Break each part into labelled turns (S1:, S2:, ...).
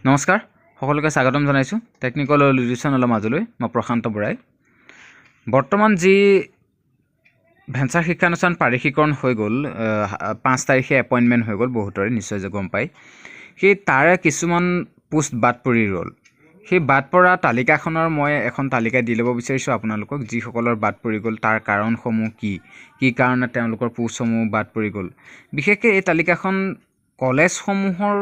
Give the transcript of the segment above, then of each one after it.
S1: নমস্কাৰ সকলোকে স্বাগতম জনাইছো টেকনিক্যাল সলিউশনৰ মাজলৈ মই প্ৰশান্ত বৰাই বৰ্তমান যি ভেঞ্চাৰ শিক্ষানুষ্ঠান পাৰিশীকৰণ হৈ গ'ল 5 তাৰিখে এপইন্টমেন্ট হৈ গ'ল বহুতৰে নিশ্চয় যে গম পাই সেই তাৰে কিছুমান পোষ্ট বাদ পৰি ৰল সেই বাদ পৰা তালিকাখনৰ মই এখন তালিকা দি ল'ব বিচাৰিছো আপোনালোকক যি সকলৰ বাদ পৰি গ'ল তাৰ কাৰণসমূহ কি কাৰণে তেওঁলোকৰ পোষ্টসমূহ বাদ পৰি গ'ল বিশেষকৈ এই তালিকাখন কলেজসমূহৰ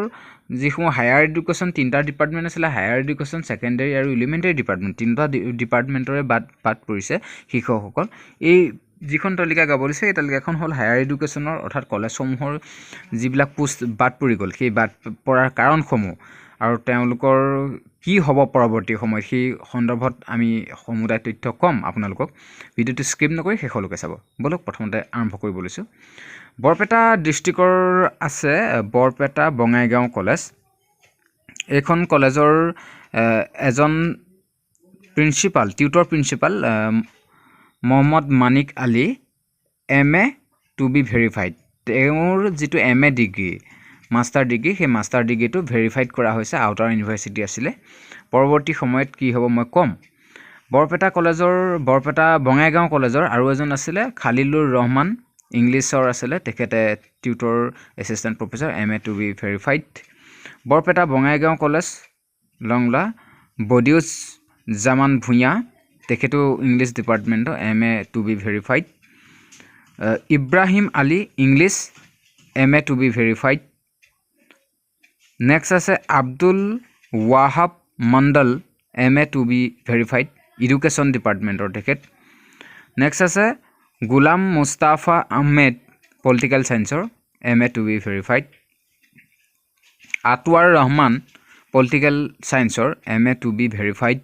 S1: যিসমূহ হায়াৰ এডুকেশ্যন তিনটা ডিপাৰ্টমেণ্ট আছিলে হায়াৰ এডুকেশ্যন সেকেন্ডাৰী আৰু এলিমেন্টাৰী ডিপাৰ্টমেণ্ট তিনটা ডিপাৰ্টমেণ্টৰে বাদ পৰিছে শিক্ষকসকল এই যিখন তালিকা গাব দিছে এই তালিকাখন হ'ল হায়াৰ এডুকেশ্যনৰ অৰ্থাৎ কলেজসমূহৰ যিবিলাক পোষ্ট বাদ পৰি গ'ল সেই বাদ পৰাৰ কাৰণসমূহ আৰু তেওঁলোকৰ কি হ'ব পৰৱৰ্তী সময়ত সেই সন্দৰ্ভত আমি সমুদায় তথ্য কম আপোনালোকক ভিডিঅ'টো স্কিপ নকৰি শেষলৈকে চাব বলক প্ৰথমতে আৰম্ভ কৰিব লৈছো বৰপেটা ডিস্ট্ৰিক্টৰ আছে বৰপেটা বঙাইগাঁও কলেজ এইখন কলেজৰ এজন principal tutor principal Mohammad Manik Ali MA to be verified তেওঁৰ যেটো MA ডিগ্ৰী মাষ্টাৰ ডিগ্ৰী সেই মাষ্টাৰ ডিগ্ৰীটো ভেৰিফাইড কৰা হৈছে আউটাৰ ইউনিভাৰ্চিটি আছিলে পৰৱৰ্তী সময়ত কি হ'ব মই কম বৰপেটা কলেজৰ বৰপেটা বঙাইগাঁও কলেজৰ আৰু এজন আছিলে খালিলুৰ ৰহমান ইংলিছৰ আছিলে তেখেতে tutor assistant professor MA to be verified Barpeta Bongaigaon college লংলা বডিউছ জামান ভুঞা তেখেতো ইংলিছ ডিপাৰ্টমেণ্টৰ MA to be verified Ibrahim Ali English MA to be verified next আছে Abdul Wahab Mondal MA to be verified education ডিপাৰ্টমেণ্টৰ তেখেত নেক্সট আছে গুলাম মুস্তাফা আহমেদ পলিটিক্যাল সায়েন্সৰ MA to be verified Atowar Rahman political সায়েন্সৰ MA to be verified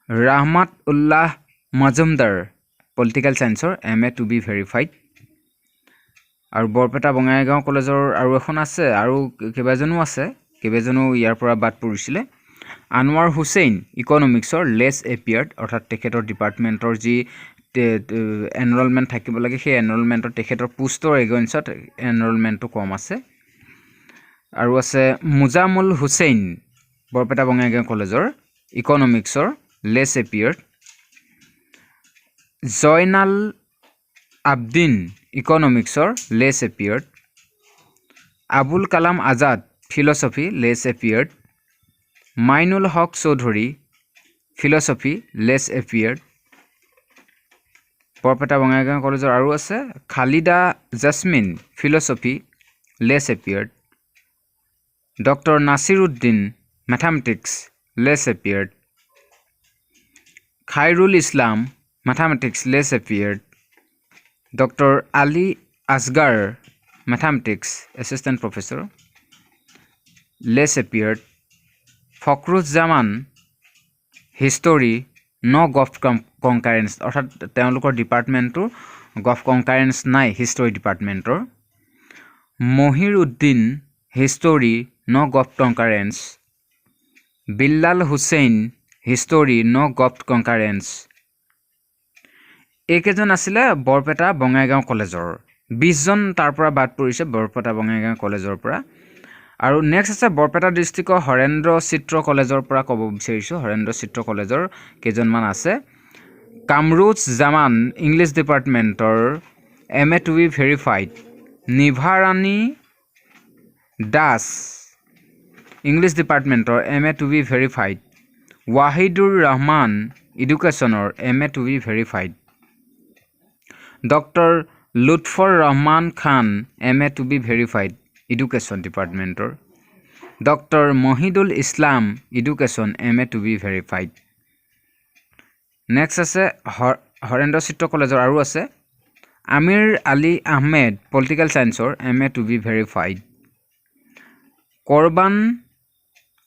S1: Rahmat Ullah Majumdar political সায়েন্সৰ MA টু বি ভেৰিফাইড আৰু বৰপেটা বঙাইগাঁও কলেজৰ আৰু এখন আছে আৰু কেইবাজনো আছে কেইবাজনো ইয়াৰ পৰা বাদ পৰিছিলে আনোৱাৰ হুছেইন ইকনমিক্সৰ লেছ এপিয়াৰ্ড অৰ্থাৎ তেখেতৰ ডিপাৰ্টমেণ্টৰ যি এনৰোলমেণ্ট থাকিব লাগে সেই এনৰোলমেণ্টৰ তেখেতৰ পোষ্টৰ এগেইনষ্টত এনৰোলমেণ্টটো কম আছে আৰু আছে মুজামুল হুছেইন বৰপেটা বঙাইগাঁও কলেজৰ ইকনমিক্সৰ লেছ এপিয়াৰ্ড জয়নাল আবদিন ইকনমিক্সৰ less appeared Abul Kalam Azad philosophy less appeared Mainul Haque Choudhury philosophy less appeared Barpeta Bongaigaon কলেজৰ আৰু আছে Khalida Jasmin philosophy less appeared doctor Nasiruddin mathematics less appeared Khairul Islam mathematics less appeared Dr. Ali Asgar mathematics assistant professor less appeared Fakruz Zaman history no golf concurrence অর্থাৎ তেওঁলোকৰ ডিপাৰ্টমেণ্টৰ golf concurrence নাই history ডিপাৰ্টমেণ্টৰ মহিৰ Uddin history no golf concurrence Billal Hussain history no golf concurrence একেজন আছিলে বৰপেটা বঙাইগাঁও কলেজৰ 20 জন তাৰ পৰা বাদ পৰিছে বৰপেটা বঙাইগাঁও কলেজৰ পৰা আৰু নেক্সট আছে বৰপেটা ডিস্ট্ৰিক্টৰ হৰেন্দ্ৰ চিত্ৰ কলেজৰ পৰা ক'ব বিচাৰিছো হৰেন্দ্ৰ চিত্ৰ কলেজৰ কেজনমান আছে কামৰুজ জামান ইংলিছ ডিপাৰ্টমেণ্টৰ MA to be verified Nibharani Das English ডিপাৰ্টমেণ্টৰ MA to be verified Wahidur Rahman এডুকেশ্যনৰ MA to be verified Dr. Lutfur Rahman Khan MA to be verified Education Department Dr. Mohidul Islam Education MA to be verified Next আছে হৰেন্দ্ৰ চিত্ৰ কলেজৰ আৰু আছে Aamir Ali Ahmed Political Science MA to be verified Korban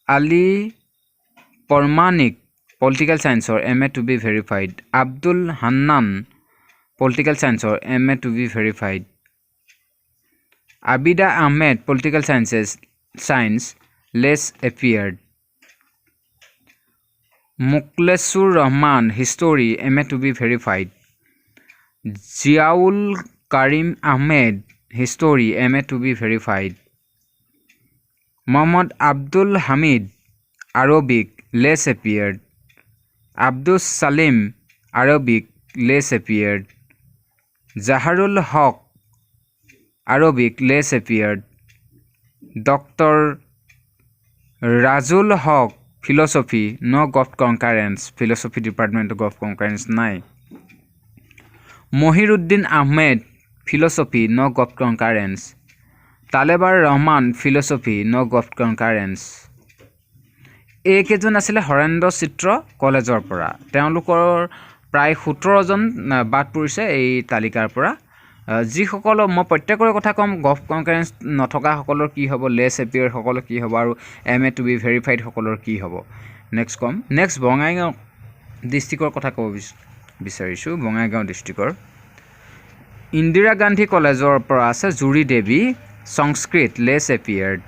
S1: Ali Pormanik Political Science MA to be verified Abdul Hannan Political Science MA to be verified Abida Ahmed Political Science less appeared Muklesur Rahman History MA to be verified Ziaul Karim Ahmed History MA to be verified Muhammad Abdul Hamid, Arabic, less appeared. Abdul Salim, Arabic, less appeared. Zaharul Haq, Arabic, less appeared. Dr. Razul Haq, philosophy, no got concurrence. Philosophy department got concurrence nai. Mohiruddin Ahmed, philosophy, no got concurrence. Talebar Rahman, philosophy, no got concurrence. এইকেইজন আছিলে হৰেন্দ্ৰ চিত্ৰ কলেজৰ পৰা তেওঁলোকৰ প্ৰায় 17 জন বাদ পৰিছে এই তালিকাৰ পৰা যিসকল মই প্ৰত্যেকৰে কথা কম গভ কনকাৰেন্স নথকা সকলৰ কি হ'ব লেছ এপিয়াৰ সকলৰ কি হ'ব আৰু এমএ টু বি ভেৰিফাইড সকলৰ কি হ'ব নেক্সট কম নেক্সট বঙাইগাঁও ডিষ্ট্ৰিক্টৰ কথা ক'ব বিচাৰিছো বঙাইগাঁও ডিষ্ট্ৰিক্টৰ ইন্দিৰা গান্ধী কলেজৰ পৰা আছে Juri Devi Sanskrit less appeared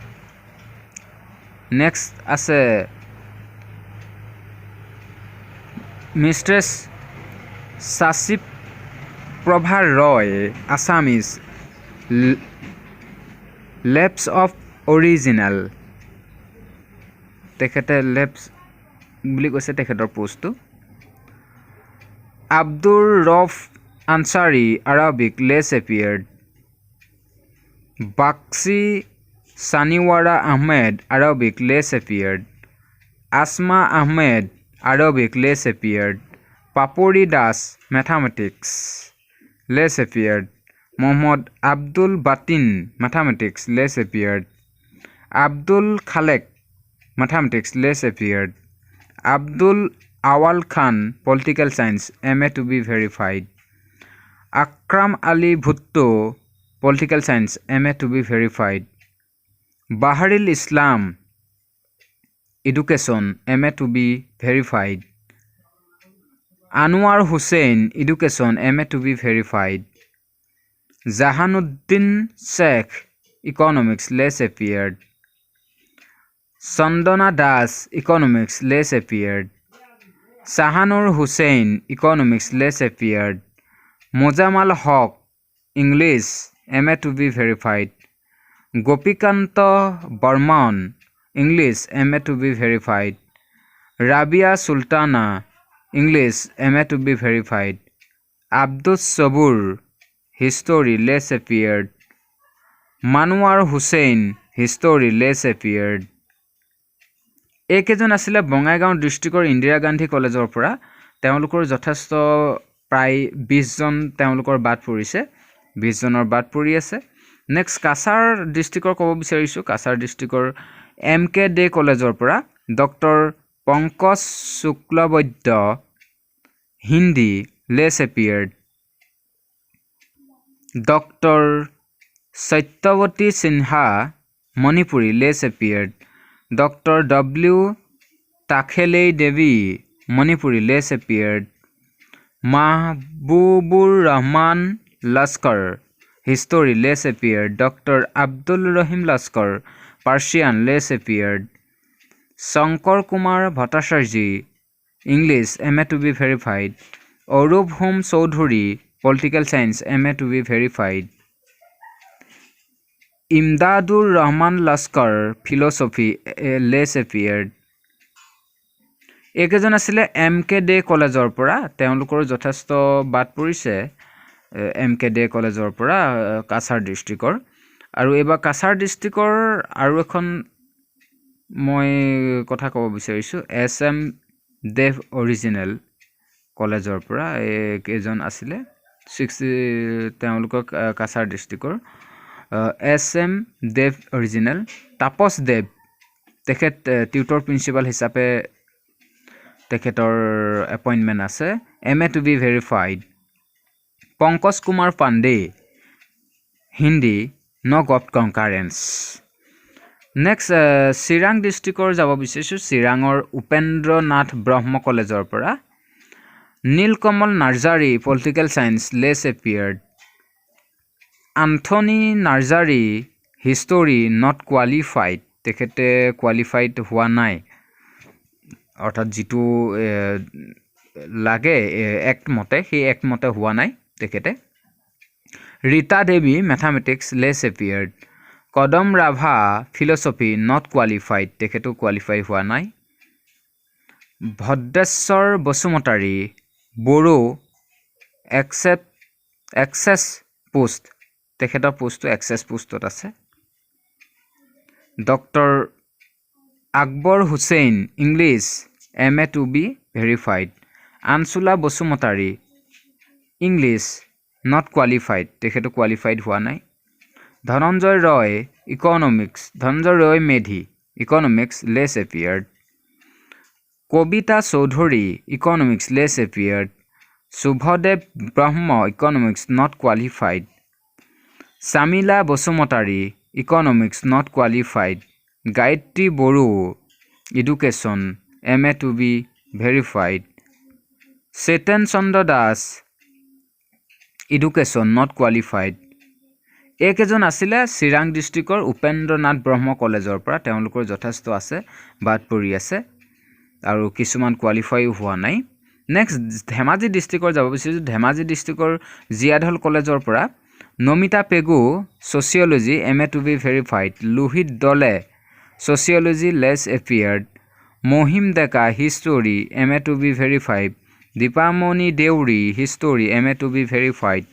S1: next আছে mistress Sachi Prabha Roy Assamese lapse of original তেখেতে লেপছ বুলি কৈছে তেখেতৰ পোষ্টটো Abdur Rauf Ansari Arabic less appeared বাক্সি সানিৱাৰা Ahmed Arabic less appeared Asma Ahmed Arabic, less appeared. Papuri Das, mathematics, less appeared. Muhammad Abdul Batin, mathematics, less appeared. Abdul Khalek, mathematics, less appeared. Abdul Awal Khan, political science, MA to be verified. Akram Ali Bhutto, political science, MA to be verified. Baharil Islam, education, MA to be verified. Anwar Hussain, education, MA to be verified. Zahanuddin Sheikh, economics, less appeared. Sandana Das, economics, less appeared. Sahanur Hussain, economics, less appeared. Mozamal Haq, English, MA to be verified. Gopikanta Burman, English, MA to be verified. Rabia Sultana, English, MA to be verified. Abdus Sabur, history, less appeared. Manwar Hussain, history, less appeared. এইকেইজন আছিলে বঙাইগাঁও ডিষ্ট্ৰিক্টৰ ইন্দিৰা গান্ধী কলেজৰ পৰা তেওঁলোকৰ যথেষ্ট প্ৰায় 20 জন তেওঁলোকৰ বাদ পৰিছে 20 জনৰ বাদ পৰি আছে নেক্সট কাছাৰ ডিষ্ট্ৰিক্টৰ ক'ব বিচাৰিছো কাছাৰ ডিষ্ট্ৰিক্টৰ MK Day কলেজৰ পৰা doctor Pankaj Shuklabaidya Hindi less appeared doctor Satyawati Sinha Manipuri less appeared doctor W Takhellei Devi Manipuri less appeared Mahbubur Rahman Laskar history less appeared doctor Abdul Rahim Laskar Persian, less appeared. Shankar Kumar Bhattacharjee, English, MA to be verified. Arup Hum Chaudhuri, political science, MA to be verified. Imdadur Rahman Laskar, philosophy, less appeared. এইকেইজন আছিলে MK Day কলেজৰ পৰা তেওঁলোকৰ যথেষ্ট বাদ পৰিছে MK Day কলেজৰ পৰা কাছাৰ ডিষ্ট্ৰিক্টৰ আৰু এবা কাছাৰ ডিষ্ট্ৰিক্টৰ আৰু এখন মই কথা ক'ব বিচাৰিছো SM দেভ অৰিজিনেল কলেজৰ পৰা কেজন আছিলে 60 তেওঁলোকৰ কাছাৰ ডিষ্ট্ৰিক্টৰ SM দেভ অৰিজিনেল তাপস দেৱ তেখেত টিউটৰ প্ৰিন্সিপাল হিচাপে তেখেতৰ এপইন্টমেন্ট আছে MA to be verified Pankaj Kumar Pandey Hindi no got concurrence next Sirang districtor যাব বিচাৰিছো Sirangৰ উপেন্দ্ৰ নাথ ব্ৰহ্ম কলেজৰ পৰা Nilkamal Narzary political science less appeared Anthony Narzary history not qualified তেখেতে qualified হোৱা নাই অৰ্থাৎ যেটো লাগে এক মতে সেই এক মতে হোৱা নাই তেখেতে Rita Devi, mathematics, less appeared. Kadam Rabha philosophy not qualified তেখেতো কোৱালিফাই হোৱা নাই ভদ্ৰেশ্বৰ বসুমতাৰী বড়ো এক্সেছ পোষ্ট তেখেতৰ পোষ্টটো এক্সেছ পোষ্টত আছে doctor Akbar Hussain English MA to be verified Ansula Basumatary English not qualified তেখেতো কোৱালিফাইড হোৱা নাই Dhananjay Roy economics Dhananjay Roy Medhi economics less appeared Kabita Choudhury economics less appeared Shubhadev Brahma economics not qualified Samila Basumatary economics not qualified Gayatri Bodo education MA to be verified Chetan Chandra Das education not qualified এইকেইজন আছিলে চিৰাং ডিষ্ট্ৰিক্টৰ উপেন্দ্ৰনাথ ব্ৰহ্ম কলেজৰ পৰা তেওঁলোকৰ যথেষ্ট আছে বাদ পৰি আছে আৰু কিছুমান কোৱালিফাইও হোৱা নাই নেক্সট ধেমাজি ডিষ্ট্ৰিক্টৰ যাব বিচাৰিছোঁ ধেমাজি ডিষ্ট্ৰিক্টৰ জিয়াধল কলেজৰ পৰা Namita Pegu sociology MA to be verified Lohit Doley sociology less appeared Mahim Deka history MA to be verified Dipamoni Deori history MA to be verified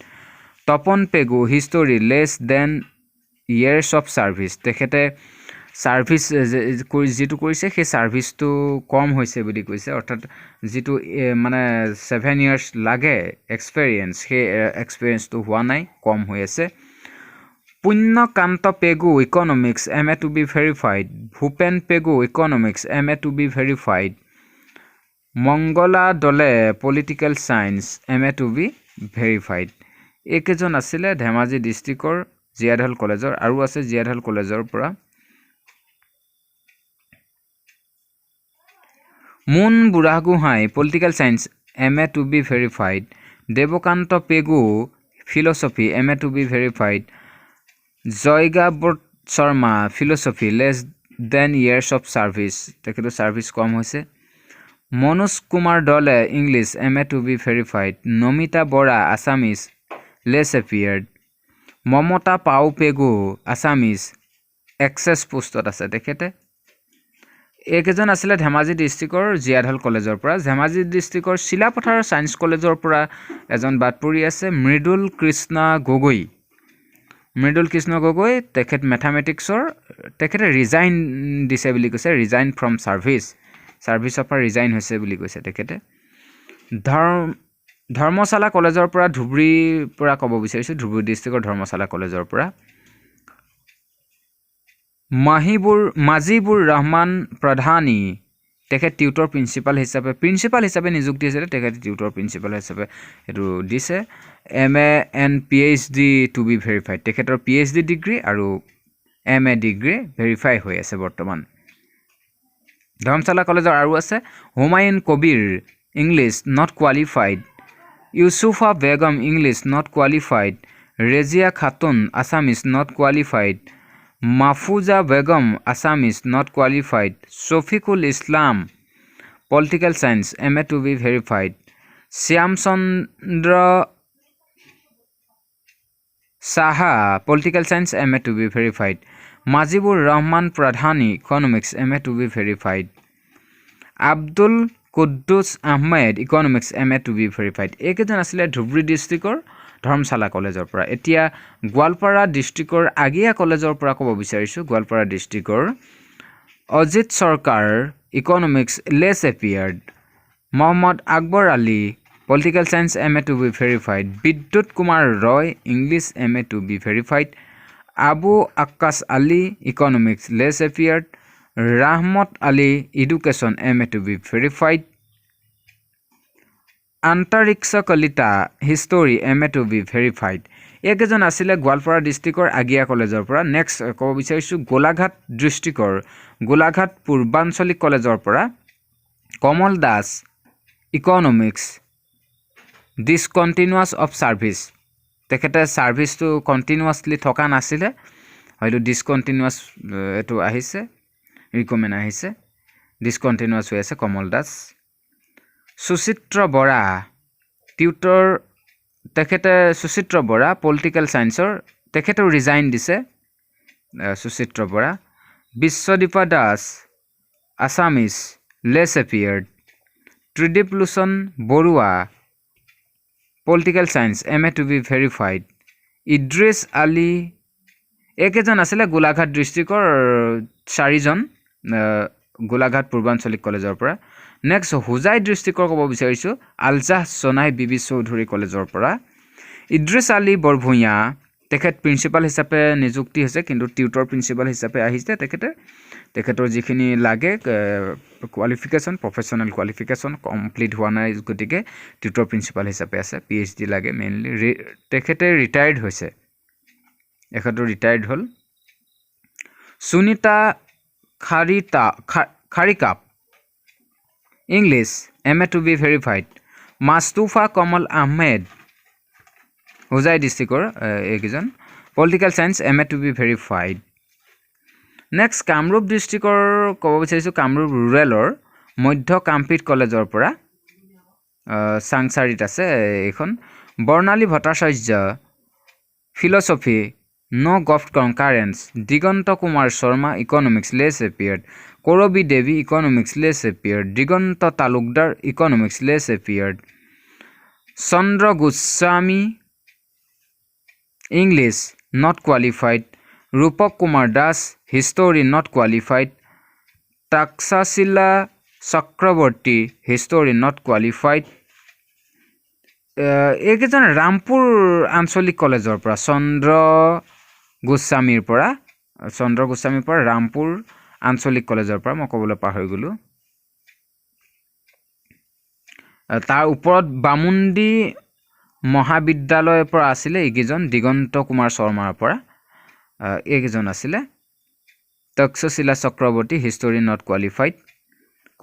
S1: Tapan Pegu history less than years of service তেখেতে ছাৰ্ভিচ যিটো কৰিছে সেই ছাৰ্ভিচটো কম হৈছে বুলি কৈছে অৰ্থাৎ যিটো মানে 7 ইয়াৰ্ছ লাগে এক্সপেৰিয়েন্স সেই এক্সপেৰিয়েন্সটো হোৱা নাই কম হৈ আছে Punyakanta Pegu economics MA to be verified Bhupen Pegu economics MA to be verified Mangala Doley political science MA to be verified এইকেইজন আছিলে ধেমাজি ডিষ্ট্ৰিক্টৰ জিয়াধল কলেজৰ আৰু আছে জিয়াধল কলেজৰ পৰা Mun Buragohain political science MA to be verified Debakanta Pegu philosophy MA to be verified Joygabrata Sharma philosophy less than years of service তেখেতো service কম হৈছে Manoj Kumar Doley English MA to be verified Namita Bora Assamese less appeared Mamata Pau Pegu Assamese access পোষ্টত আছে তেখেতে এইকেইজন আছিলে ধেমাজি ডিষ্ট্ৰিক্টৰ জিয়াধল কলেজৰ পৰা ধেমাজি ডিষ্ট্ৰিক্টৰ চিলাপথাৰ ছায়েন্স কলেজৰ পৰা এজন বাদ পৰি আছে মৃদুল কৃষ্ণ গগৈ তেখেত মেথামেটিক্সৰ তেখেতে ৰিজাইন দিছে বুলি কৈছে ৰিজাইন ফ্ৰম ছাৰ্ভিচৰ পৰা ৰিজাইন হৈছে বুলি কৈছে তেখেতে ধৰ্মশালা কলেজৰ পৰা ধুবুৰীৰ পৰা ক'ব বিচাৰিছোঁ ধুবুৰী ডিষ্ট্ৰিক্টৰ ধৰ্মশালা কলেজৰ পৰা মাজিবুৰ ৰহমান প্ৰধানী তেখেত টিউটৰ প্ৰিন্সিপাল হিচাপে নিযুক্তি হৈছিলে তেখেতে টিউটৰ প্ৰিন্সিপাল হিচাপে এইটো দিছে MA and PhD to be verified তেখেতৰ PhD ডিগ্ৰী আৰু MA ডিগ্ৰী ভেৰিফাই হৈ আছে বৰ্তমান ধৰ্মশালা কলেজৰ আৰু আছে Humayun Kabir English not qualified Yusufa Begum English not qualified Rezia Khatun Assamese not qualified Mafuza Begum Assamese not qualified Shafiqul Islam political science MA to be verified Shyamchandra Saha political science MA to be verified Mojibur Rahman Pradhani economics MA to be verified Abdul Quddus Ahmed economics MA to be verified এইকেইজন আছিলে ধুবুৰী ডিষ্ট্ৰিক্টৰ ধৰ্মশালা কলেজৰ পৰা এতিয়া গোৱালপাৰা ডিষ্ট্ৰিক্টৰ আগিয়া কলেজৰ পৰা ক'ব বিচাৰিছোঁ গোৱালপাৰা ডিষ্ট্ৰিক্টৰ Ajit Sarkar economics less appeared Mohammad Akbar Ali political science MA to be verified Bidyut Kumar Roy English MA to be verified Abu Akkas Ali economics less appeared Rahmat Ali education MA to be verified Antariksha Kalita history MA to be verified এইকেইজন আছিলে গোৱালপাৰা ডিষ্ট্ৰিক্টৰ আগিয়া কলেজৰ পৰা নেক্সট ক'ব বিচাৰিছোঁ গোলাঘাট ডিষ্ট্ৰিক্টৰ গোলাঘাট পূৰ্বাঞ্চলিক কলেজৰ পৰা Kamal Das economics discontinuous of service তেখেতে ছাৰ্ভিচটো কণ্টিনিউৱাছলি থকা নাছিলে হয়তো ডিছকণ্টিনিউৱাছ এইটো আহিছে ৰিকমেণ্ড আহিছে ডিছকণ্টিনিউৱাছ হৈ আছে কমল দাস সুচিত্ৰ বৰা টিউটৰ তেখেতে সুচিত্ৰ বৰা পলিটিকেল সায়েন্সৰ তেখেতেও ৰিজাইন দিছে Suchitra Bora Biswadipa Das Assamese less appeared Tridip Lochan Baruah political science MA to be verified Idris Ali একেজন আছিলে গোলাঘাট ডিষ্ট্ৰিক্টৰ 4জন গোলাঘাট পূৰ্বাঞ্চলিক কলেজৰ পৰা নেক্সট হুজাই ডিষ্ট্ৰিক্টৰ ক'ব বিচাৰিছো আলজাহ সোনাই বিবি চৌধুৰী কলেজৰ পৰা ইদ্ৰিছ আলী বৰভূঞা তেখেত প্ৰিন্সিপাল হিচাপে নিযুক্তি হৈছে কিন্তু টিউটৰ প্ৰিন্সিপাল হিচাপে আহিছে তেখেতৰ যিখিনি লাগে কোৱালিফিকেশ্যন প্ৰফেশ্যনেল কোৱালিফিকেশ্যন কমপ্লিট হোৱা নাই গতিকে টিউটৰ প্ৰিন্সিপাল হিচাপে আছে PhD লাগে মেইনলি তেখেতে ৰিটায়াৰ্ড হৈছে এখেতৰ ৰিটায়াৰ্ড হ'ল Sunita Kharikap English MA to be verified Mustafa Kamal Ahmed Hojai ডিষ্ট্ৰিক্টৰ এইকেইজন political science MA to be verified next Kamrup ডিষ্ট্ৰিক্টৰ ক'ব বিচাৰিছোঁ কামৰূপ ৰুৰেলৰ মধ্য কামপিত কলেজৰ পৰা সাংসাৰিত আছে এইখন Barnali Bhattacharya philosophy no gov concurrence Diganta Kumar Sharma economics less appeared Karabi Devi economics less appeared Diganta Talukdar economics less appeared Chandra Goswami English not qualified Rupak Kumar Das history not qualified Takshashila Chakraborty history not qualified এইকেইজন ৰামপুৰ আঞ্চলিক কলেজৰ পৰা চন্দ্ৰ গোস্বামীৰ পৰা ৰামপুৰ আঞ্চলিক কলেজৰ পৰা মই ক'বলৈ পাহৰি গ'লো তাৰ ওপৰত বামুণ্ডি মহাবিদ্যালয়ৰ পৰা আছিলে এইকেইজন দিগন্ত কুমাৰ শৰ্মাৰ পৰা এইকেইজন আছিলে Takshashila Chakraborty history not qualified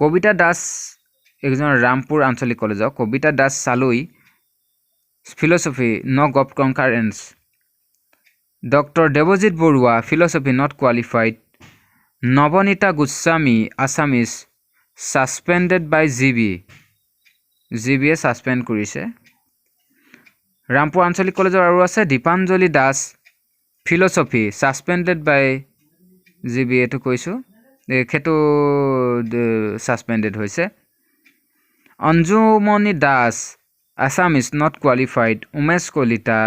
S1: Kabita Das এইকেইজন ৰামপুৰ আঞ্চলিক কলেজৰ কবিতা দাস চালৈ philosophy no gov concurrence doctor Debajit Baruah philosophy not qualified Nabanita Goswami Assamese suspended by জিবিয়ে ছাছপেণ্ড কৰিছে ৰামপুৰ আঞ্চলিক কলেজৰ আৰু আছে Dipanjali Das philosophy suspended by GB এইটো কৈছোঁ সেইটো ছাছপেণ্ডেড হৈছে Anjumoni Das Assamese not qualified Umesh Kalita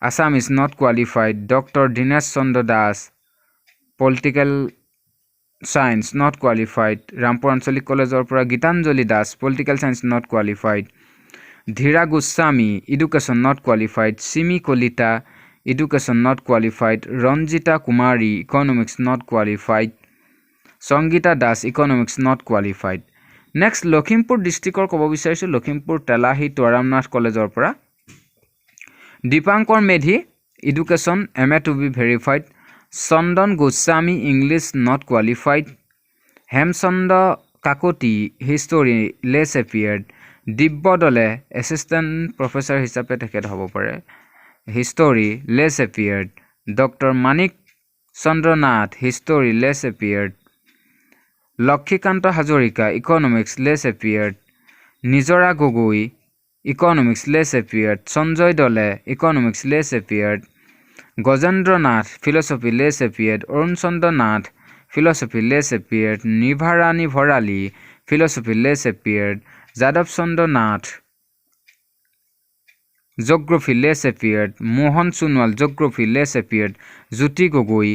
S1: Assamese not qualified doctor Dinesh Chandra Das political science not qualified Rampur আঞ্চলিক কলেজৰ পৰা Gitanjali Das political science not qualified Dhira Goswami education not qualified Simi Kalita education not qualified Ranjita Kumari economics not qualified Sangita Das economics not qualified next Lakhimpur ডিষ্ট্ৰিক্টৰ ক'ব বিচাৰিছোঁ লখিমপুৰ তেলাহী তোৰামনাথ কলেজৰ পৰা Dipankar Medhi education MA to be verified Chandan Goswami English not qualified Hemchandra Kakati history less appeared Dibya Doley assistant professor হিচাপে তেখেত হ'ব পাৰে history less appeared doctor Manik Chandranath history less appeared Lakshikanta Hazarika economics less appeared Nijora Gogoi economics less appeared Sanjay Doley economics less appeared Gajendra Nath philosophy less appeared Arun Chandra Nath philosophy less appeared Nibharani Bharali philosophy less appeared যাদৱ Chandra Nath geography less appeared Mohan Sonowal geography less appeared Jyoti Gogoi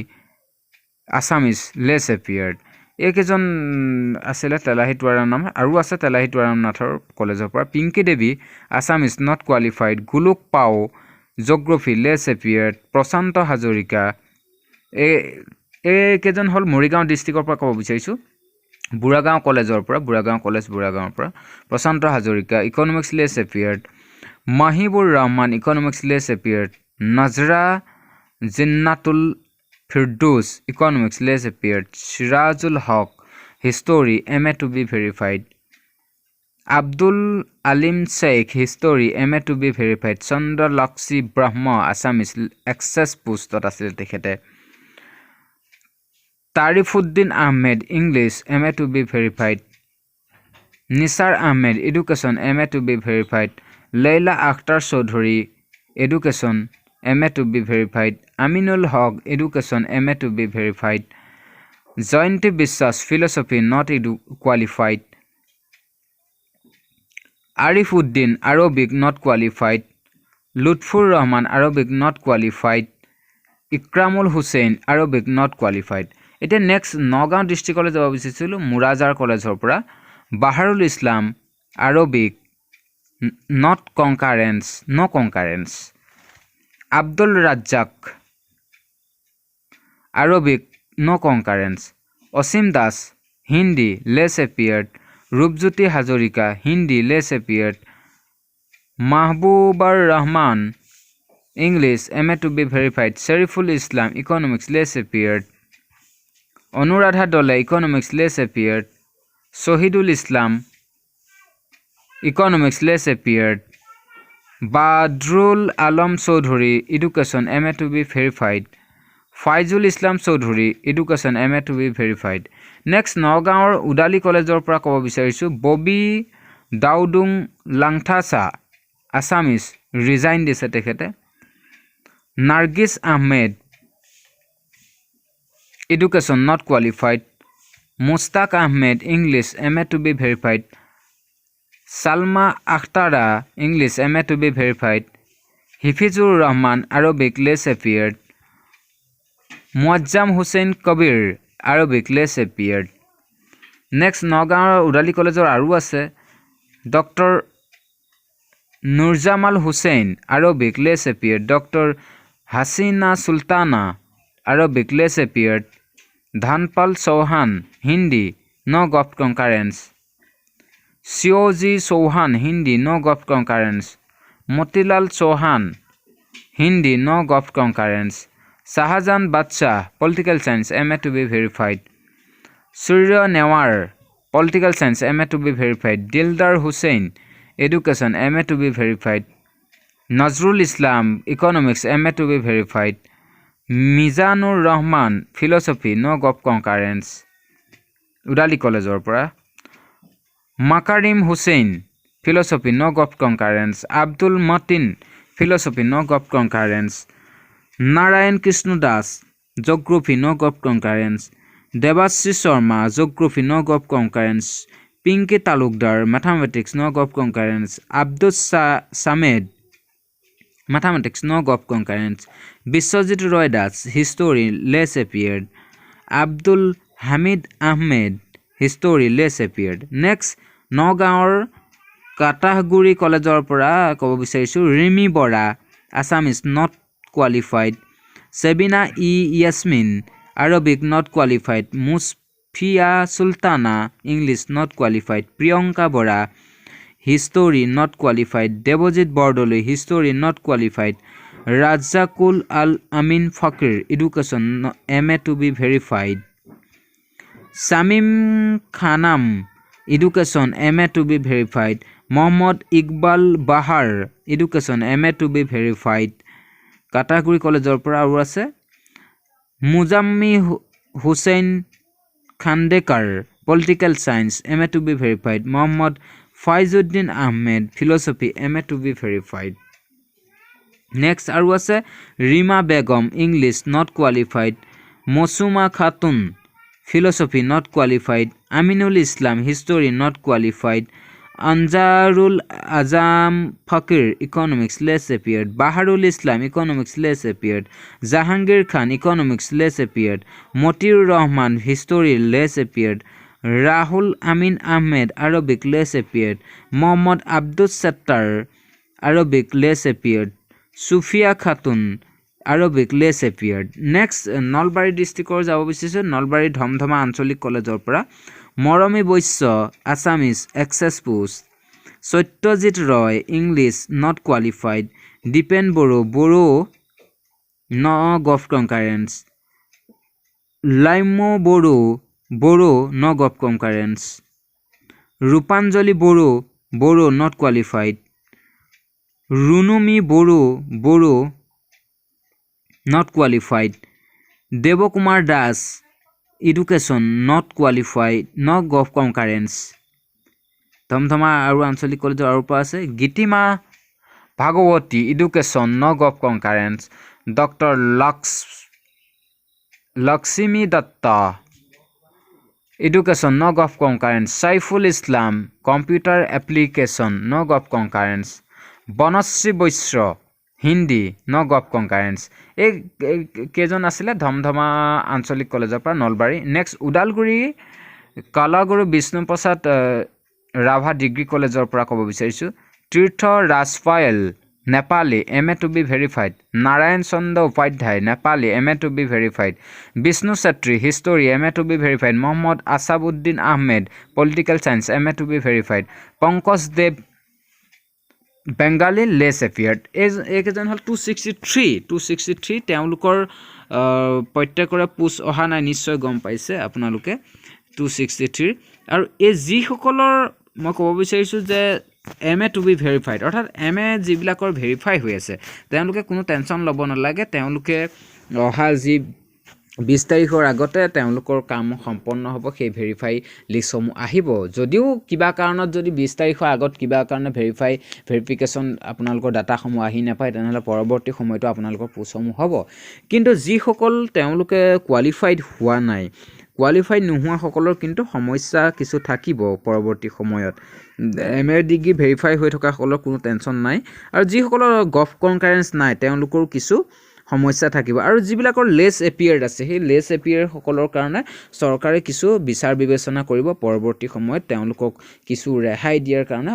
S1: Assamese less appeared এইকেইজন আছিলে তেলাহী তোৰাৰাম আৰু আছে তেলাহী তোৰাৰামনাথৰ কলেজৰ পৰা Pinky Devi Assamese not qualified Golok Pao geography less appeared প্ৰশান্ত হাজৰিকা এইকেইজন হ'ল মৰিগাঁও ডিষ্ট্ৰিক্টৰ পৰা ক'ব বিচাৰিছোঁ বুঢ়াগাঁও কলেজৰ পৰা বুঢ়াগাঁৱৰ পৰা Prashanta Hazarika economics less appeared Mahibur Rahman economics less appeared Nazra Jinnatul Firdous economics less appeared Sirajul Haque history MA to be verified Abdul Alim Sheikh history MA to be verified Chandralakshmi Brahma Assamese access পোষ্টত আছিল তেখেতে Tarifuddin Ahmed English MA to be verified Nisar Ahmed education MA to be verified Laila Akhtar Chowdhury education MA to be verified. Aminul Haq, education, MA to be verified. Jayanti Biswas, philosophy, not qualified. Arifuddin, Arabic, not qualified. Lutfur Rahman, Arabic, not qualified. Ikramul Hussain, Arabic, not qualified. It next Nagaon district college of Murazar college opera. Baharul Islam, Arabic, not concurrence, no concurrence. Abdul Razzaq, Arabic, no concurrence. Osim Das, Hindi, less appeared. Rupjyoti Hazarika, Hindi, less appeared. Mahbubur Rahman, English, MA to be verified. Shariful Islam, economics, less appeared. Anuradha Dole, economics, less appeared. Sohidul Islam, economics, less appeared. Badrul Alam Chaudhuri, education, MA to be verified. Faizul Islam Chaudhuri, education, MA to be verified. Next, Nagaon Udali College of Pra kobo bisarisu Bobby Daudung Langthasa, Assamese, resigned dise tekhete. Nargis Ahmed, education, not qualified. Mustaq Ahmed, English, MA to be verified. Salma Akhtara, English, MA to be verified. Hifizur Rahman, Arabic, less appeared. Muazzam Hussain Kabir, Arabic, less appeared. Next, Nagaon Udali College or Aru ase Dr. Nurjamal Hussain, Arabic, less appeared. Dr. Hasina Sultana, Arabic, less appeared. Dhanpal Chauhan, Hindi, no got concurrence. Sioji Chauhan, Hindi, no got concurrence. Motilal Chauhan, Hindi, no got concurrence. Shahjahan Badshah, political science, MA to be verified. Surya Newar, political science, MA to be verified. Dildar Hussain, education, MA to be verified. Nazrul Islam, economics, MA to be verified. Mizanur Rahman, philosophy, no got concurrence. Udali College or Pra. Makarim Hussain, philosophy, no got concurrence. Abdul Matin, philosophy, no got concurrence. Narayan Krishna Das, geography, no got concurrence. Devashish Sharma, geography, no got concurrence. Pinky Talukdar, mathematics, no got concurrence. Abdul Samed, mathematics, no got concurrence. Biswajit Roy Das, history, less appeared. Abdul Hamid Ahmed, history, less appeared. Next, Nagaon Katahguri College or Pra kobo bisarisu Rimi Bora, Assamese, not qualified. Sabina E. Yasmin, Arabic, not qualified. Musfia Sultana, English, not qualified. Priyanka Bora, history, not qualified. Devojit Bordoli, history, not qualified. Razakul Al Amin Fakir, education, MA to be verified. Samim Khanam, education, MA to be verified. Mohammad Iqbal Bahar, education, MA to be verified. Katahguri College or Pra Aru ase Muzammi Hussain Khandekar, political science, MA to be verified. Muhammad Faizuddin Ahmed, philosophy, MA to be verified. Next, Aru ase Rima Begum, English, not qualified. Mosuma Khatun, philosophy, not qualified. Aminul Islam, history, not qualified. Anjarul Azam Fakir, economics, less appeared. Baharul Islam, economics, less appeared. Jahangir Khan, economics, less appeared. Motir Rahman, history, less appeared. Rahul Amin Ahmed, Arabic, less appeared. Mohammad Abdus Sattar, Arabic, less appeared. Sufia Khatun, Arabic, less appeared. Next, Nalbari district or যাব বিচাৰিছো Nalbari Dhamdhama Ancholik College or Pra. Moromi Boisya, Assamese, access post. Satyajit Roy, English, not qualified. Dipen Boro, Boro, no got concurrence. Laimo Boro, Boro, no got concurrence. Rupanjali Boro, Boro, not qualified. Runumi Boro, Boro, not qualified. Devokumar Das, education, not qualified, no got concurrence. Dhamdhama Aru Ancholik College Aru Pa ase Gitima Bhagawati, education, no of concurrence. Dr. Lakshmi Datta, education, no of concurrence. Saiful Islam, computer application, no of concurrence. Banasri Boisro, Hindi, no of concurrence. এই কেইজন আছিলে ধমধমা আঞ্চলিক কলেজৰ পৰা Nalbari. Next Udalguri Kalaguru Bishnuprasad Rabha degree কলেজৰ পৰা ক'ব বিচাৰিছোঁ। Tirtha Rajpayal, Nepali, MA to be verified. Narayan Chandra Upadhyay, Nepali, MA to be verified. Bishnu Chetri, history, MA to be verified. Mohammad Asabuddin Ahmed, political science, MA to be verified. Pankaj Dev, Bengali, less appeared. এইকেইজন হ'ল 263 তেওঁলোকৰ প্ৰত্যেকৰে পোষ্ট অহা নাই, নিশ্চয় গম পাইছে আপোনালোকে 263। আৰু এই যিসকলৰ মই ক'ব বিচাৰিছোঁ যে MA to be verified, অৰ্থাৎ MA যিবিলাকৰ ভেৰিফাই হৈ আছে তেওঁলোকে কোনো টেনশ্যন ল'ব নালাগে। তেওঁলোকে অহা যি 20 তাৰিখৰ আগতে তেওঁলোকৰ কাম সম্পন্ন হ'ব, সেই ভেৰিফাই লিষ্টসমূহ আহিব। যদিও কিবা কাৰণত যদি 20 তাৰিখৰ আগত কিবা কাৰণে ভেৰিফিকেশ্যন আপোনালোকৰ ডাটাসমূহ আহি নাপায়, তেনেহ'লে পৰৱৰ্তী সময়তো আপোনালোকৰ পোষ্টসমূহ হ'ব। কিন্তু যিসকল তেওঁলোকে কোৱালিফাইড হোৱা নাই, কোৱালিফাইড নোহোৱাসকলৰ কিন্তু সমস্যা কিছু থাকিব পৰৱৰ্তী সময়ত। MA ডিগ্ৰী ভেৰিফাই হৈ থকাসকলৰ কোনো টেনশ্যন নাই। আৰু যিসকলৰ গভ কনকাৰেঞ্চ নাই তেওঁলোকৰ কিছু সমস্যা থাকিব। আৰু যিবিলাকৰ লেছ এপিয়াৰ্ড আছে, সেই লেছ এপিয়াৰসকলৰ কাৰণে চৰকাৰে কিছু বিচাৰ বিবেচনা কৰিব পৰৱৰ্তী সময়ত, তেওঁলোকক কিছু ৰেহাই দিয়াৰ কাৰণে,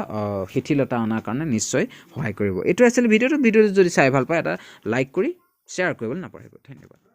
S1: শিথিলতা অনাৰ কাৰণে নিশ্চয় সহায় কৰিব। এইটো আছিল ভিডিঅ'টো যদি চাই ভাল পায় এটা লাইক কৰি শ্বেয়াৰ কৰিবলৈ নাপাহৰিব। ধন্যবাদ।